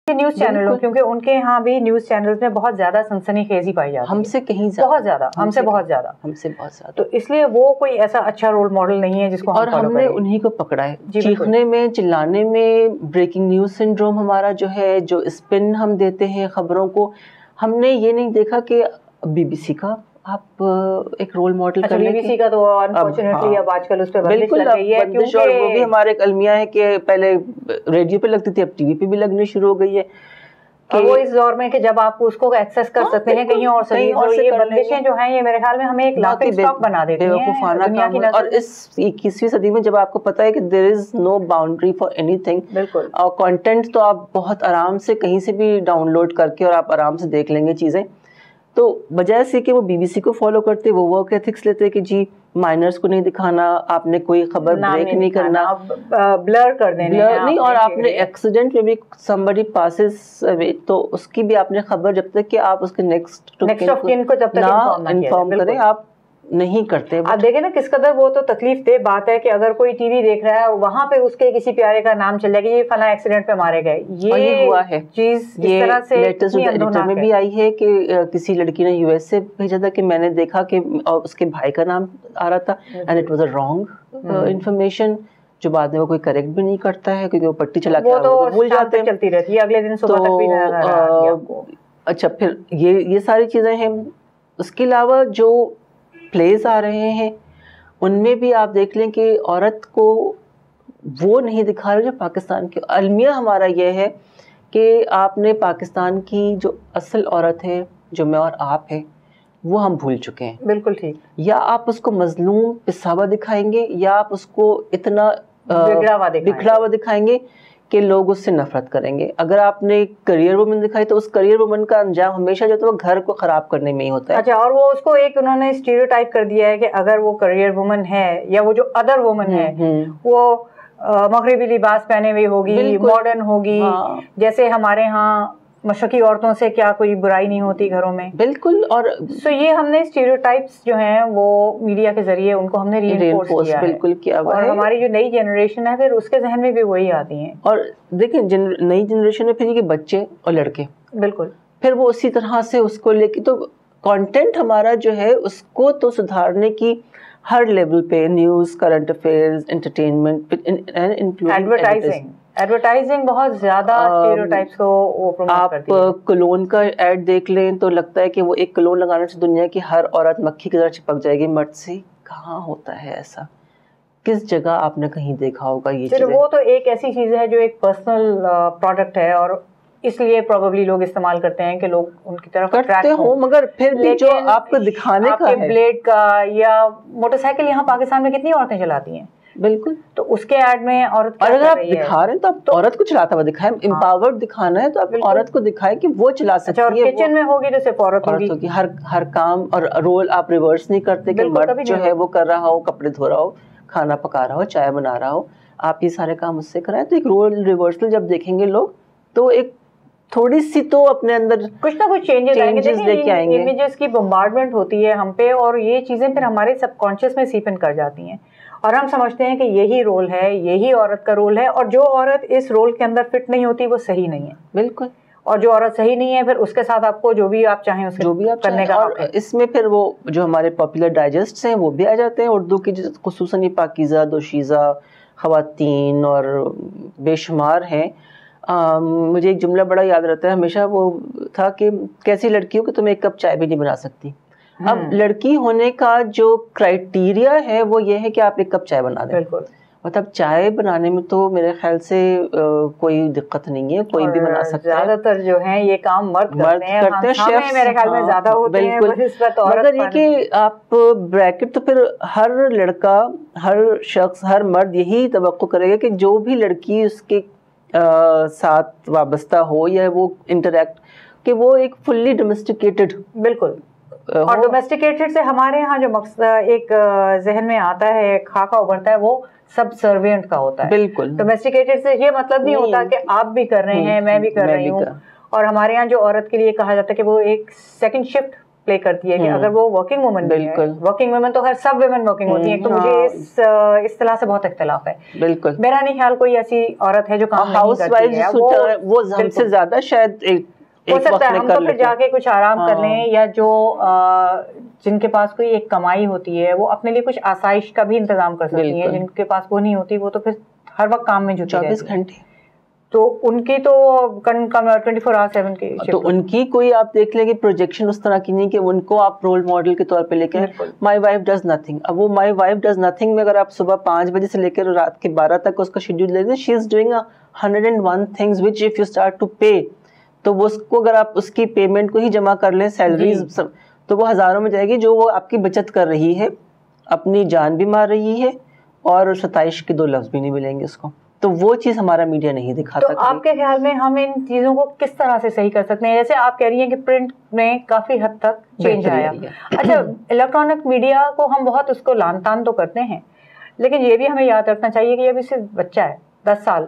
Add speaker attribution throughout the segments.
Speaker 1: News चैनलों, क्योंकि उनके यहाँ भी न्यूज चैनल्स में बहुत ज्यादा सनसनीखेजी पाई जाती है,
Speaker 2: हमसे कहीं
Speaker 1: बहुत ज्यादा, हमसे बहुत ज्यादा। तो इसलिए वो कोई ऐसा अच्छा रोल मॉडल नहीं है जिसको
Speaker 2: और हमने उन्हीं को पकड़ा है, चीखने में, चिल्लाने में। ब्रेकिंग न्यूज सिंड्रोम हमारा जो है, जो स्पिन हम देते हैं खबरों को, हमने ये नहीं देखा कि बीबीसी का आप एक रोल मॉडल कर लें।
Speaker 1: बीबीसी का तो अनफॉर्चुनेटली अब आजकल उस पे बंदिश लग गई है,
Speaker 2: क्योंकि और वो भी हमारे एक अलमिया है कि पहले रेडियो पे लगती थी, अब टीवी पे भी लगनी शुरू हो गई है।
Speaker 1: और वो इस दौर में कि जब आप उसको एक्सेस कर सकते हैं कहीं और से, ये बंदिशें जो हैं ये मेरे ख्याल में हमें एक लाफिंग स्टॉक बना देती हैं दुनिया की नज़र।
Speaker 2: और इस 21वीं सदी में जब आपको पता है कि there is no boundary for anything,
Speaker 1: बिल्कुल,
Speaker 2: और कंटेंट तो आप बहुत आराम से कहीं से भी डाउनलोड करके और आप आराम से देख लेंगे चीजें, तो बजाय से कि वो बीबीसी को फॉलो करते, वो वर्क एथिक्स लेते कि जी माइनर्स को नहीं दिखाना, आपने कोई खबर ब्रेक नहीं करना,
Speaker 1: ब्लर कर देना
Speaker 2: नहीं, और आपने एक्सीडेंट में भी somebody passes away तो उसकी भी आपने खबर जब तक कि आप उसके नेक्स्ट ऑफ किन को जब तक इन्फॉर्म करें, आप नहीं करते।
Speaker 1: आप देखें ना किस कदर वो तो तकलीफ दे बात है कि अगर कोई टीवी देख रहा है वहां पे उसके किसी प्यारे का नाम चल जाएगा, ये फला एक्सीडेंट पे मारे गए, ये हुआ है चीज इस तरह से
Speaker 2: लेटेस्ट एडिटर में भी आई है कि किसी लड़की ने यूएस से भेजा था कि मैंने देखा कि उसके भाई का नाम आ रहा था and it was a wrong information, जो बाद में वो कोई करेक्ट भी नहीं करता है क्योंकि वो पट्टी चला के
Speaker 1: तो भूल जाते हैं, चलती रहती है, अगले दिन सुबह तक भी नजर आ रहा है आपको।
Speaker 2: अच्छा, फिर ये सारी चीजें हैं। उसके अलावा जो प्लेस आ रहे हैं उनमें भी आप देख लें कि औरत को वो नहीं दिखा रहे जो पाकिस्तान की। अलमिया हमारा ये है कि आपने पाकिस्तान की जो असल औरत है, जो मैं और आप है, वो हम भूल चुके हैं।
Speaker 1: बिल्कुल ठीक।
Speaker 2: या आप उसको मजलूम पिसा हुआ दिखाएंगे या आप उसको इतना बिखरा हुआ दिखाएंगे कि लोग उससे नफरत करेंगे। अगर आपने करियर वुमन दिखाई तो उस करियर वुमन का अंजाम हमेशा जो है वो घर को खराब करने में ही होता है।
Speaker 1: अच्छा, और वो उसको एक उन्होंने स्टीरियोटाइप कर दिया है कि अगर वो करियर वुमन है या वो जो अदर वुमन है वो मगरिबी लिबास पहने हुई होगी, मॉडर्न होगी, जैसे हमारे यहाँ मशरकी औरतों से क्या कोई बुराई नहीं होती घरों में।
Speaker 2: बिल्कुल। और
Speaker 1: सो ये हमने स्टीरियोटाइप्स जो हैं वो मीडिया के जरिए उनको हमने रीइंफोर्स किया है।
Speaker 2: बिल्कुल किया हुआ
Speaker 1: है। और हमारी जो नई जनरेशन है फिर उसके जहन में भी वही आती हैं।
Speaker 2: और देखिए नई जनरेशन में फिर ये बच्चे और लड़के,
Speaker 1: बिल्कुल,
Speaker 2: फिर वो उसी तरह से उसको लेके, तो कंटेंट हमारा जो है उसको तो सुधारने की हर लेवल पे, news, current affairs, entertainment and
Speaker 1: advertising बहुत ज्यादा स्टीरियोटाइप्स को वो प्रमोट करती है।
Speaker 2: आप कलोन का ऐड देख लें तो लगता है कि वो एक कलोन लगाने से दुनिया की हर औरत मक्खी की तरह चिपक जाएगी। मर्द से कहाँ होता है ऐसा? किस जगह आपने कहीं देखा होगा ये चीज़?
Speaker 1: वो तो एक ऐसी चीज है जो एक पर्सनल प्रोडक्ट है और इसलिए प्रोबेबली लोग इस्तेमाल करते हैं कि लोग उनकी तरफ
Speaker 2: करते हो, मगर फिर भी जो आपको दिखाने का है,
Speaker 1: ब्लेड का या मोटरसाइकिल यहाँ पाकिस्तान में कितनी औरतें चलाती हैं।
Speaker 2: बिल्कुल,
Speaker 1: तो उसके ऐड में औरत,
Speaker 2: और अगर आप दिखा रहे हैं तो आप औरत को चलाता हुआ दिखाएं, एम्पावर्ड दिखाना है तो आप औरत को दिखाएं कि वो चला सकती है।
Speaker 1: और किचन में होगी तो सिर्फ औरत होगी।
Speaker 2: हर काम और रोल आप रिवर्स नहीं करते कि मर्द जो है वो कर रहा हो, कपड़े धो रहा हो, खाना पका रहा हो, चाय बना रहा हो, आप ये सारे काम उससे कराएं। तो एक रोल रिवर्सल जब देखेंगे लोग तो एक थोड़ी सी तो अपने अंदर
Speaker 1: कुछ ना कुछ चेंजेस लेके आएंगे। इमेजेस की बम्बार्डमेंट होती है हम पे और ये चीजें फिर हमारे सबकॉन्शियस में सीप इन कर जाती हैं और हम समझते हैं कि यही रोल है, यही औरत का रोल है, और जो औरत इस रोल के अंदर फिट नहीं होती वो सही नहीं है।
Speaker 2: बिल्कुल।
Speaker 1: और जो औरत सही नहीं है फिर उसके साथ आपको जो भी आप चाहें उसके
Speaker 2: जो भी आप
Speaker 1: करने का।
Speaker 2: और इसमें फिर वो जो हमारे पॉपुलर डाइजेस्ट हैं वो भी आ जाते हैं उर्दू की, खुसूसन पाकीज़ा, दोशीज़ा, ख़वातीन और बेशुमार हैं। मुझे एक जुमला बड़ा याद रहता है हमेशा, वो था कि कैसी लड़की हो कि तुम एक कप चाय भी नहीं बना सकती। अब लड़की होने का जो क्राइटेरिया है वो ये है कि आप एक कप चाय बना दें।
Speaker 1: बिल्कुल।
Speaker 2: मतलब चाय बनाने में तो मेरे ख्याल से कोई दिक्कत नहीं है, कोई भी बना सकता है।
Speaker 1: ज्यादातर जो है ये काम मर्द करते हैं शेफ्स, मेरे ख्याल में ज्यादा होते हैं।
Speaker 2: मगर ये कि आप ब्रैकेट तो फिर हर लड़का, हर शख्स, हर मर्द यही तवक्को करेगा कि जो भी लड़की उसके साथ वाबस्ता हो या वो इंटरेक्ट, कि वो एक फुल्ली डोमेस्टिकेटेड।
Speaker 1: बिल्कुल। और डोमेस्टिकेटेड से हमारे यहाँ जो मकसद एक जहन में आता है, खाका उभरता है, वो सबसर्विएंट का होता है।
Speaker 2: बिल्कुल।
Speaker 1: डोमेस्टिकेटेड से ये मतलब नहीं होता कि आप भी कर रहे हैं, मैं भी कर रही हूँ। और हमारे यहाँ जो औरत के लिए कहा जाता है कि वो एक सेकंड शिफ्ट प्ले करती है कि अगर वो वर्किंग वुमन भी है, वर्किंग वुमन तो हर सब वुमेन वर्किंग होती हैं, तो मुझे इस तरह से बहुत इख्तिलाफ है।
Speaker 2: बिल्कुल,
Speaker 1: मेरा नहीं ख्याल कोई ऐसी औरत है जो काम नहीं करती है,
Speaker 2: वो हमसे ज्यादा शायद
Speaker 1: हो सकता है हम तो फिर जाके कुछ आराम कर लें, या जो जिनके पास कोई एक कमाई होती है वो अपने लिए कुछ आसाइश का भी इंतजाम कर सकती है, जिनके पास वो नहीं होती वो तो फिर हर वक्त काम में जुटी रहती है
Speaker 2: 24 घंटे।
Speaker 1: तो उनकी तो 24/7 की,
Speaker 2: तो उनकी कोई आप देख लेंगे प्रोजेक्शन उस तरह की नहीं कि उनको आप रोल मॉडल के तौर पे लेके माय वाइफ डज नथिंग। अब वो माय वाइफ डज नथिंग में अगर आप सुबह 5 बजे से लेकर रात के 12 तक उसका शेड्यूल ले लें, she is doing 101 things which if you start to pay, तो वो उसको अगर आप उसकी पेमेंट को ही जमा कर लें सैलरीज तो वो हजारों में जाएगी, जो वो आपकी बचत कर रही है, अपनी जान भी मार रही है और 27 के 2 लफ्ज भी नहीं मिलेंगे उसको। तो वो चीज हमारा मीडिया नहीं दिखाता।
Speaker 1: तो आपके ख्याल में हम इन चीजों को किस तरह से सही कर सकते हैं? जैसे आप कह रही हैं कि प्रिंट में काफी हद तक चेंज आया, अच्छा इलेक्ट्रॉनिक मीडिया को हम बहुत उसको लान तान तो करते हैं, लेकिन ये भी हमें याद रखना चाहिए कि अभी सिर्फ बच्चा है 10 साल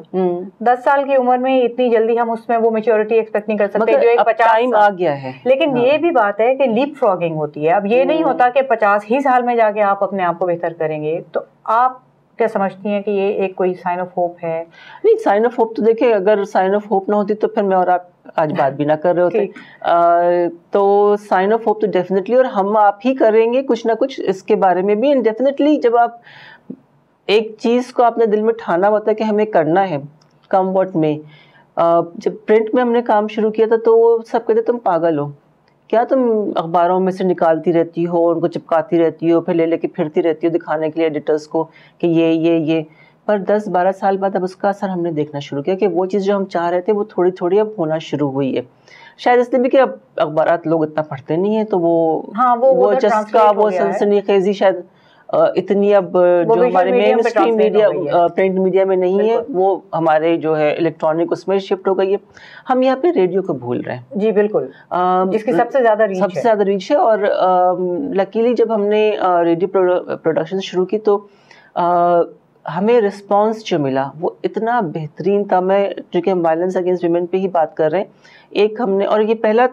Speaker 1: 10 साल की उम्र में इतनी जल्दी हम उसमें वो मैच्योरिटी एक्सपेक्ट नहीं कर सकते जो एक 50
Speaker 2: टाइम आ गया है।
Speaker 1: लेकिन ये भी बात है कि लीप फ्रॉगिंग होती है। अब ये नहीं होता कि 50 ही साल में जाके आप अपने आप को बेहतर करेंगे। तो आप क्या समझती हैं कि ये एक कोई साइन ऑफ होप है?
Speaker 2: नहीं, साइन ऑफ होप तो देखिए, अगर साइन ऑफ होप ना होती तो फिर मैं और आप आज बात भी ना कर रहे होते। तो साइन ऑफ होप तो डेफिनेटली, और हम आप ही करेंगे कुछ ना कुछ इसके बारे में भी। डेफिनेटली जब आप एक चीज को आपने दिल में ठाना होता है कि हमें करना है, कम वॉट में। जब प्रिंट में हमने काम शुरू किया था तो सब कहते तुम पागल हो, क्या तुम अखबारों में से निकालती रहती हो, उनको चिपकाती रहती हो, फिर ले लेके फिरती रहती हो दिखाने के लिए एडिटर्स को कि ये। पर 10-12 साल बाद अब उसका असर हमने देखना शुरू किया कि वो चीज़ जो हम चाह रहे थे वो थोड़ी थोड़ी अब होना शुरू हुई है। शायद इसलिए भी कि अब अखबारात लोग इतना पढ़ते नहीं है, तो वो चस्का, वो सनसनीखेजी शायद इतनी अब जो हमारे main stream media print media में नहीं है, वो हमारे जो है इलेक्ट्रॉनिक उसमें शिफ्ट हो गई है। हम यहाँ पे रेडियो को भूल रहे हैं।
Speaker 1: जी बिल्कुल, जिसकी सबसे ज्यादा
Speaker 2: रीच है। और लकीली जब हमने रेडियो प्रोडक्शन शुरू की तो हमें रिस्पांस जो मिला वो इतना बेहतरीन था। मैं चूँकि हम वायलेंस अगेंस्ट वीमेन पे ही बात कर रहे हैं, एक हमने, और ये पहला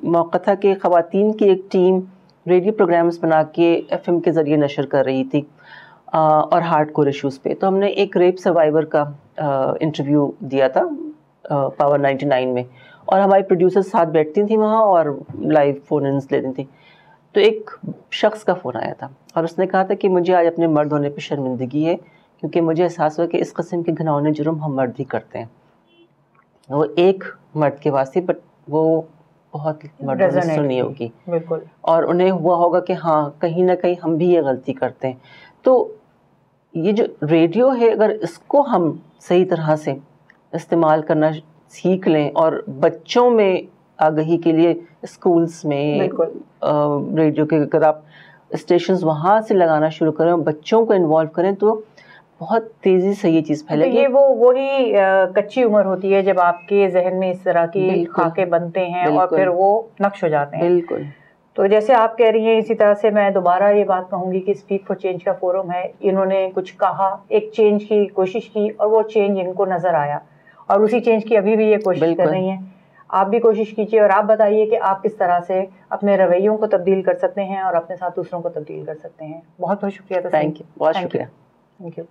Speaker 2: मौका था कि ख़वातीन की एक टीम रेडियो प्रोग्राम्स बना के FM के ज़रिए नशर कर रही थी और हार्डकोर इश्यूज़ पे। तो हमने एक रेप सर्वाइवर का इंटरव्यू दिया था पावर 99 में, और हमारी प्रोड्यूसर साथ बैठती थी वहाँ और लाइव फ़ोन इन लेती थी। तो एक शख्स का फ़ोन आया था और उसने कहा था कि मुझे आज अपने मर्द होने पर शर्मिंदगी है, क्योंकि मुझे एहसास हुआ कि इस किस्म के घिनौने जुर्म हम मर्द ही करते हैं। वो एक मर्द के वास्ते, बट वो बहुत मर्दों ने सुनी होगी
Speaker 1: बिल्कुल,
Speaker 2: और उन्हें हुआ होगा कि हाँ कहीं ना कहीं हम भी ये गलती करते हैं। तो ये जो रेडियो है, अगर इसको हम सही तरह से इस्तेमाल करना सीख लें और बच्चों में आगाही के लिए स्कूल्स में रेडियो के अगर आप स्टेशंस वहाँ से लगाना शुरू करें और बच्चों को इन्वॉल्व करें तो बहुत तेजी से ये चीज़ फैलेगी।
Speaker 1: तो ये वही कच्ची उम्र होती है जब आपके जहन में इस तरह की खाके बनते हैं और फिर वो नक्श हो जाते हैं।
Speaker 2: बिल्कुल।
Speaker 1: तो जैसे आप कह रही हैं, इसी तरह से मैं दोबारा ये बात कहूँगी कि स्पीक फॉर चेंज का फोरम है, इन्होंने कुछ कहा, एक चेंज की कोशिश की और वो चेंज इनको नज़र आया और उसी चेंज की अभी भी ये कोशिश कर रही हैं। आप भी कोशिश कीजिए और आप बताइए कि आप किस तरह से अपने रवैयों को तब्दील कर सकते हैं और अपने साथ दूसरों को तब्दील कर सकते हैं। बहुत बहुत शुक्रिया।
Speaker 2: थैंक यू, बहुत शुक्रिया।
Speaker 1: Thank you.